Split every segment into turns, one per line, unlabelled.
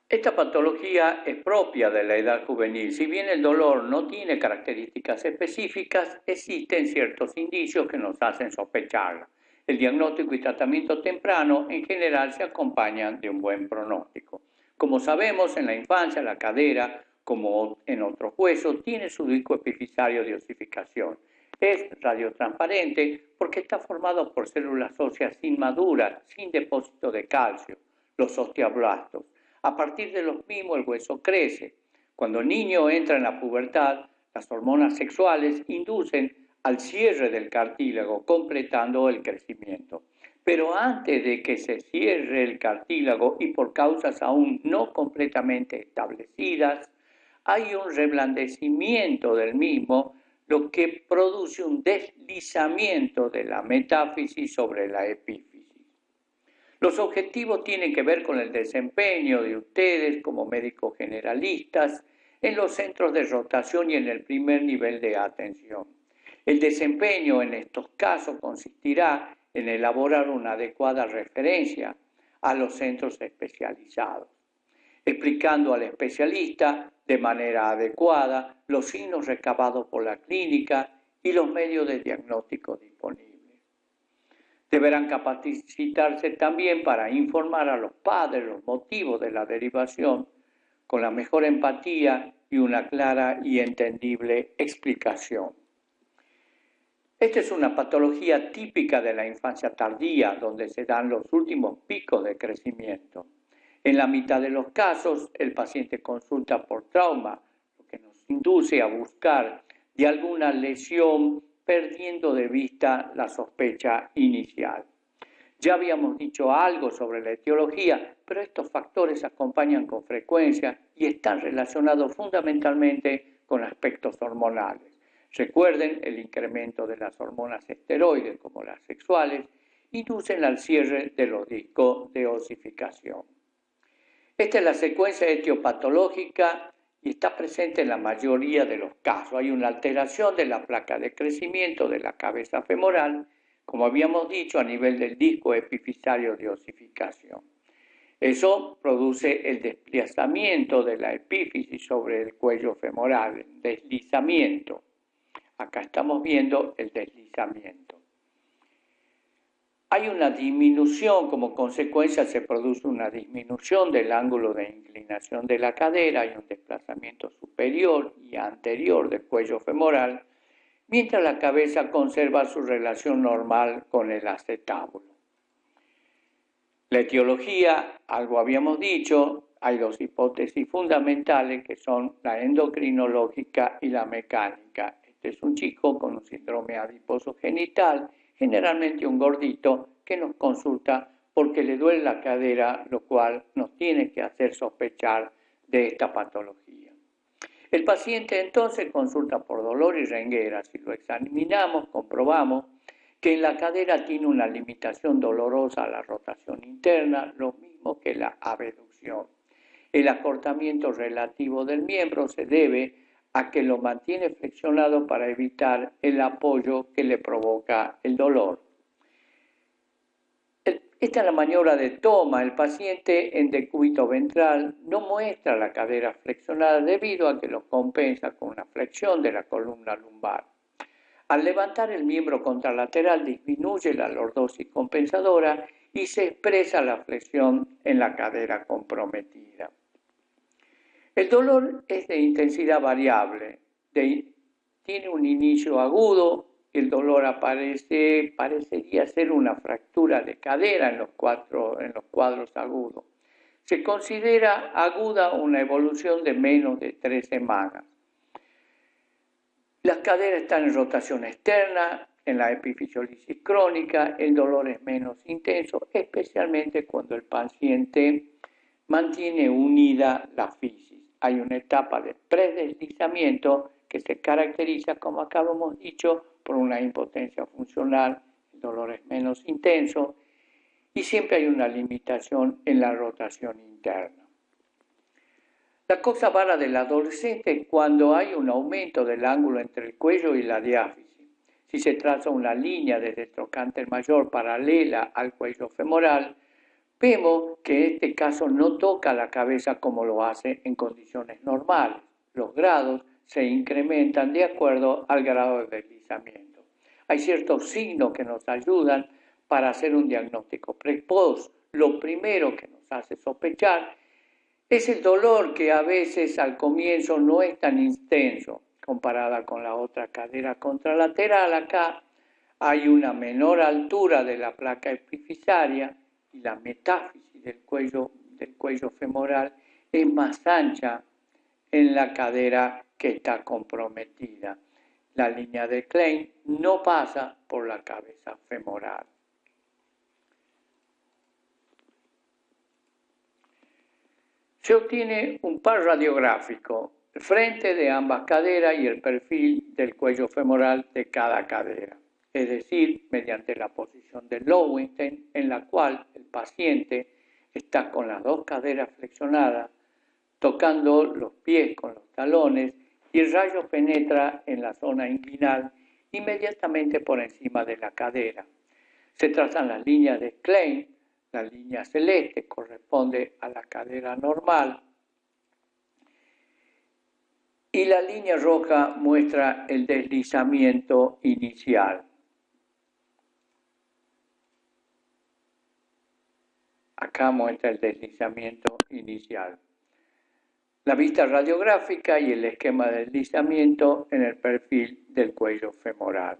Esta patología es propia de la edad juvenil. Si bien el dolor no tiene características específicas, existen ciertos indicios que nos hacen sospecharla. El diagnóstico y tratamiento temprano en general se acompañan de un buen pronóstico. Como sabemos, en la infancia la cadera, como en otros huesos, tiene su disco epifisario de osificación. Es radiotransparente porque está formado por células óseas inmaduras, sin depósito de calcio, los osteoblastos. A partir de los mismos el hueso crece. Cuando el niño entra en la pubertad, las hormonas sexuales inducen al cierre del cartílago, completando el crecimiento. Pero antes de que se cierre el cartílago y por causas aún no completamente establecidas, hay un reblandecimiento del mismo, lo que produce un deslizamiento de la metáfisis sobre la epífisis. Los objetivos tienen que ver con el desempeño de ustedes como médicos generalistas en los centros de rotación y en el primer nivel de atención. El desempeño en estos casos consistirá en elaborar una adecuada referencia a los centros especializados, explicando al especialista de manera adecuada los signos recabados por la clínica y los medios de diagnóstico disponibles. Deberán capacitarse también para informar a los padres los motivos de la derivación con la mejor empatía y una clara y entendible explicación. Esta es una patología típica de la infancia tardía, donde se dan los últimos picos de crecimiento. En la mitad de los casos, el paciente consulta por trauma, lo que nos induce a buscar de alguna lesión, perdiendo de vista la sospecha inicial. Ya habíamos dicho algo sobre la etiología, pero estos factores acompañan con frecuencia y están relacionados fundamentalmente con aspectos hormonales. Recuerden, el incremento de las hormonas esteroides, como las sexuales, inducen al cierre de los discos de osificación. Esta es la secuencia etiopatológica y está presente en la mayoría de los casos. Hay una alteración de la placa de crecimiento de la cabeza femoral, como habíamos dicho, a nivel del disco epifisario de osificación. Eso produce el desplazamiento de la epífisis sobre el cuello femoral, el deslizamiento. Acá estamos viendo el deslizamiento. Hay una disminución, como consecuencia se produce una disminución del ángulo de inclinación de la cadera, hay un desplazamiento superior y anterior del cuello femoral, mientras la cabeza conserva su relación normal con el acetábulo. La etiología, algo habíamos dicho, hay dos hipótesis fundamentales que son la endocrinológica y la mecánica. Este es un chico con un síndrome adiposo genital, generalmente un gordito, que nos consulta porque le duele la cadera, lo cual nos tiene que hacer sospechar de esta patología. El paciente entonces consulta por dolor y renguera. Si lo examinamos, comprobamos que en la cadera tiene una limitación dolorosa a la rotación interna, lo mismo que la abducción. El acortamiento relativo del miembro se debe a que lo mantiene flexionado para evitar el apoyo que le provoca el dolor. Esta es la maniobra de toma. El paciente en decúbito ventral no muestra la cadera flexionada debido a que lo compensa con una flexión de la columna lumbar. Al levantar el miembro contralateral disminuye la lordosis compensadora y se expresa la flexión en la cadera comprometida. El dolor es de intensidad variable, tiene un inicio agudo. El dolor parecería ser una fractura de cadera en los cuadros agudos. Se considera aguda una evolución de menos de 3 semanas. Las caderas están en rotación externa, en la epifisiolisis crónica, el dolor es menos intenso, especialmente cuando el paciente mantiene unida la fisis. Hay una etapa de predeslizamiento que se caracteriza, como acabamos dicho, por una impotencia funcional, el dolor es menos intenso y siempre hay una limitación en la rotación interna. La cosa rara del adolescente es cuando hay un aumento del ángulo entre el cuello y la diáfisis. Si se traza una línea desde el trocánter mayor paralela al cuello femoral, Vemos que en este caso no toca la cabeza como lo hace en condiciones normales. Los grados se incrementan de acuerdo al grado de deslizamiento. Hay ciertos signos que nos ayudan para hacer un diagnóstico precoz. Lo primero que nos hace sospechar es el dolor, que a veces al comienzo no es tan intenso comparada con la otra cadera contralateral. Acá hay una menor altura de la placa epifisaria y la metáfisis del cuello femoral es más ancha en la cadera que está comprometida. La línea de Klein no pasa por la cabeza femoral. Se obtiene un par radiográfico, el frente de ambas caderas y el perfil del cuello femoral de cada cadera, es decir, mediante la posición de Lowenstein, en la cual el paciente está con las dos caderas flexionadas, tocando los pies con los talones, y el rayo penetra en la zona inguinal inmediatamente por encima de la cadera. Se trazan las líneas de Klein. La línea celeste corresponde a la cadera normal y la línea roja muestra el deslizamiento inicial. Acá muestra el deslizamiento inicial. La vista radiográfica y el esquema de deslizamiento en el perfil del cuello femoral.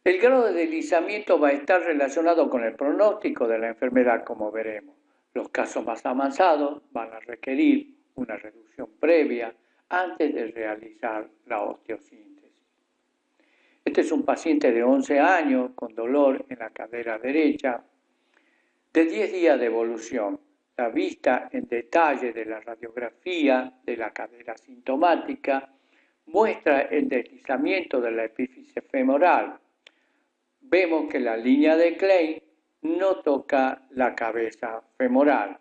El grado de deslizamiento va a estar relacionado con el pronóstico de la enfermedad, como veremos. Los casos más avanzados van a requerir una reducción previa antes de realizar la osteosíntesis. Este es un paciente de 11 años con dolor en la cadera derecha, de 10 días de evolución. La vista en detalle de la radiografía de la cadera sintomática muestra el deslizamiento de la epífisis femoral. Vemos que la línea de Klein no toca la cabeza femoral.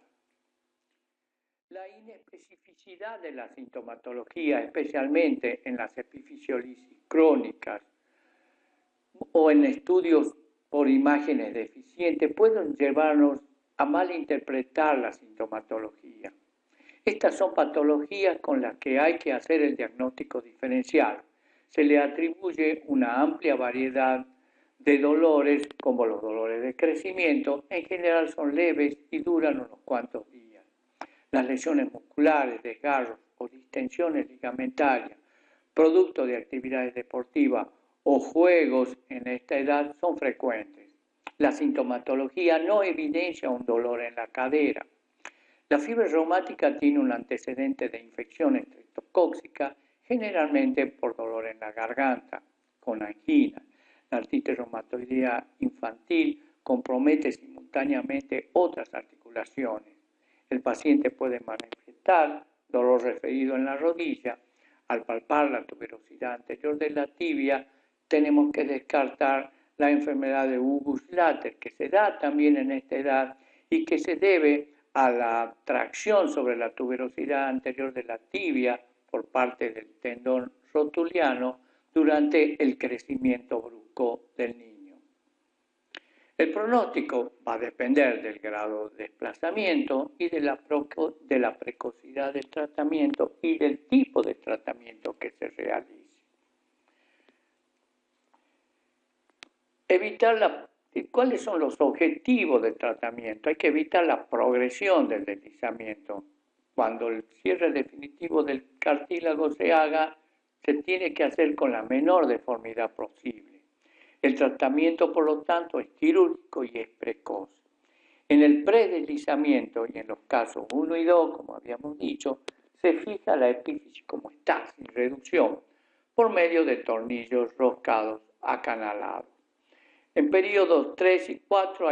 La inespecificidad de la sintomatología, especialmente en las epifisiolisis crónicas o en estudios por imágenes deficientes, pueden llevarnos a malinterpretar la sintomatología. Estas son patologías con las que hay que hacer el diagnóstico diferencial. Se le atribuye una amplia variedad de dolores, como los dolores de crecimiento. En general son leves y duran unos cuantos días. Las lesiones musculares, desgarros o distensiones ligamentarias, producto de actividades deportivas o juegos en esta edad, son frecuentes. La sintomatología no evidencia un dolor en la cadera. La fiebre reumática tiene un antecedente de infección estreptocóxica, generalmente por dolor en la garganta, con angina. La artritis reumatoidea infantil compromete simultáneamente otras articulaciones. El paciente puede manifestar dolor referido en la rodilla. Al palpar la tuberosidad anterior de la tibia, tenemos que descartar la enfermedad de Ugus-Latter, que se da también en esta edad y que se debe a la tracción sobre la tuberosidad anterior de la tibia por parte del tendón rotuliano durante el crecimiento brusco del niño. El pronóstico va a depender del grado de desplazamiento y de la precocidad del tratamiento y del tipo de tratamiento que se realice. ¿Cuáles son los objetivos del tratamiento? Hay que evitar la progresión del deslizamiento. Cuando el cierre definitivo del cartílago se haga, se tiene que hacer con la menor deformidad posible. El tratamiento, por lo tanto, es quirúrgico y es precoz. En el predeslizamiento y en los casos 1 y 2, como habíamos dicho, se fija la epífisis como está, sin reducción, por medio de tornillos roscados acanalados. En periodos 3 y 4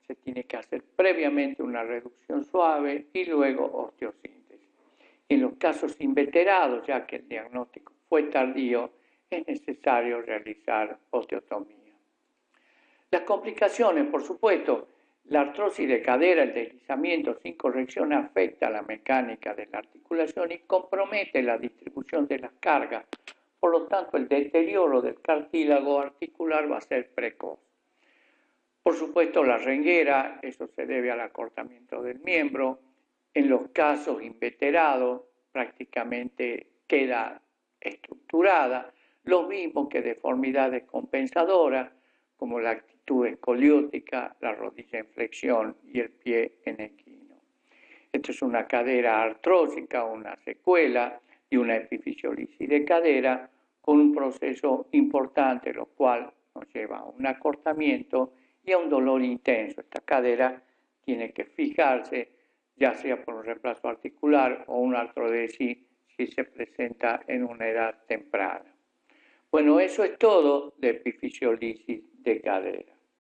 se tiene que hacer previamente una reducción suave y luego osteosíntesis. En los casos inveterados, ya que el diagnóstico fue tardío, es necesario realizar osteotomía. Las complicaciones, por supuesto, la artrosis de cadera, el deslizamiento sin corrección afecta a la mecánica de la articulación y compromete la distribución de las cargas. Por lo tanto, el deterioro del cartílago articular va a ser precoz. Por supuesto, la renguera, eso se debe al acortamiento del miembro. En los casos inveterados, prácticamente queda estructurada, lo mismo que deformidades compensadoras, como la actitud escoliótica, la rodilla en flexión y el pie en equino. Esto es una cadera artrósica, una secuela y una epifisiolisis de cadera con un proceso importante, lo cual nos lleva a un acortamiento y a un dolor intenso. Esta cadera tiene que fijarse, ya sea por un reemplazo articular o una artrodesis si se presenta en una edad temprana. Bueno, eso es todo de epifisiolisis de cadera.